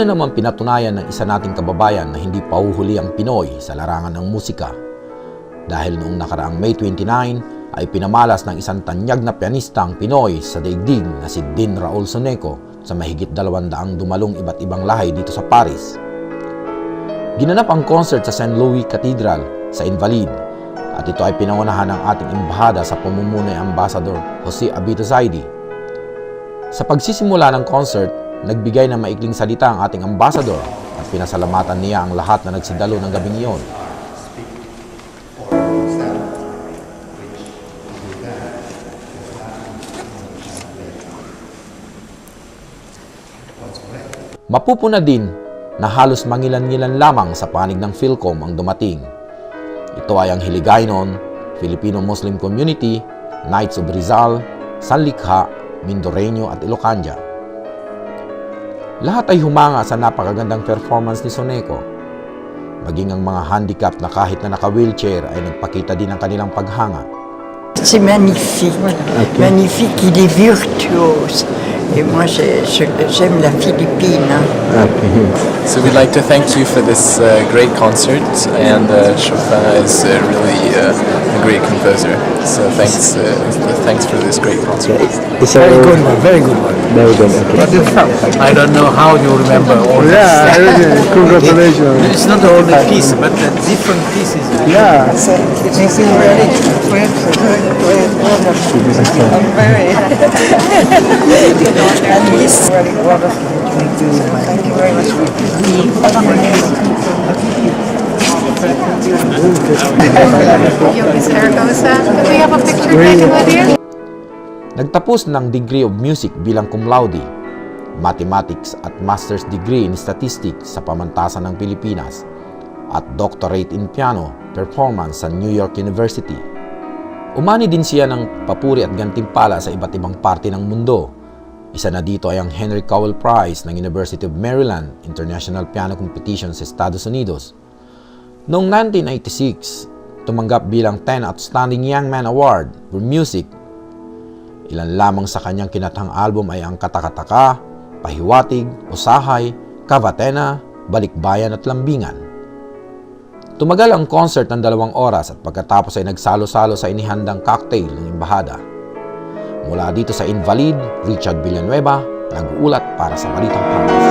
Muli na naman pinatunayan ng isa nating kababayan na hindi pahuhuli ang Pinoy sa larangan ng musika. Dahil noong nakaraang May 29 ay pinamalas ng isang tanyag na pianista ang Pinoy sa daigdig na si Dean Raul Soneco sa mahigit 200 dumalong iba't ibang lahi dito sa Paris. Ginanap ang concert sa St. Louis Cathedral sa Invalides at ito ay pinangunahan ng ating embahada sa pamumuno ni Ambassador Jose Abito Zaidi. Sa pagsisimula ng concert, nagbigay ng maikling salita ang ating ambassador at pinasalamatan niya ang lahat na nagsidalo ng gabing iyon. Mapupuna din na halos mangilan-ngilan lamang sa panig ng PhilCom ang dumating. Ito ay ang Hiligaynon, Filipino Muslim Community, Knights of Rizal, Sanlikha, Mindoreño at Ilocanja. Lahat ay humanga sa napakagandang performance ni Soneco. Maging ang mga handicap na kahit na naka-wheelchair ay nagpakita din ng kanilang paghanga. C'est magnifique, magnifique, il est virtuose. Et moi, j'aime la Philippine. So we'd like to thank you for this great concert, and Chopin is really a great composer. So thanks for this great concert. It's a very good one, very good one. Very good, okay. I don't know how you remember all this. Yeah, congratulations. It's not the only piece, but the different pieces. Yeah. It's really I'm very and this really wonderful. Thank you very much. Miss Zaragoza, could we have a picture taken with you? Nagtapos ng degree of music bilang cum laude, mathematics at master's degree in statistics sa pamantasan ng Pilipinas at doctorate in piano performance sa New York University. Umani din siya ng papuri at gantimpala sa iba't ibang parte ng mundo. Isa na dito ay ang Henry Cowell Prize ng University of Maryland International Piano Competition sa Estados Unidos. Noong 1986, tumanggap bilang 10 Outstanding Young Man Award for Music. Ilan lamang sa kanyang kinatahang album ay ang Katakataka, Pahiwatig, Usahay, Kavatena, Balikbayan at Lambingan. Tumagal ang concert ng 2 oras at pagkatapos ay nagsalo-salo sa inihandang cocktail ng embahada. Mula dito sa Invalid, Richard Villanueva, nag-uulat para sa Balitang Paris.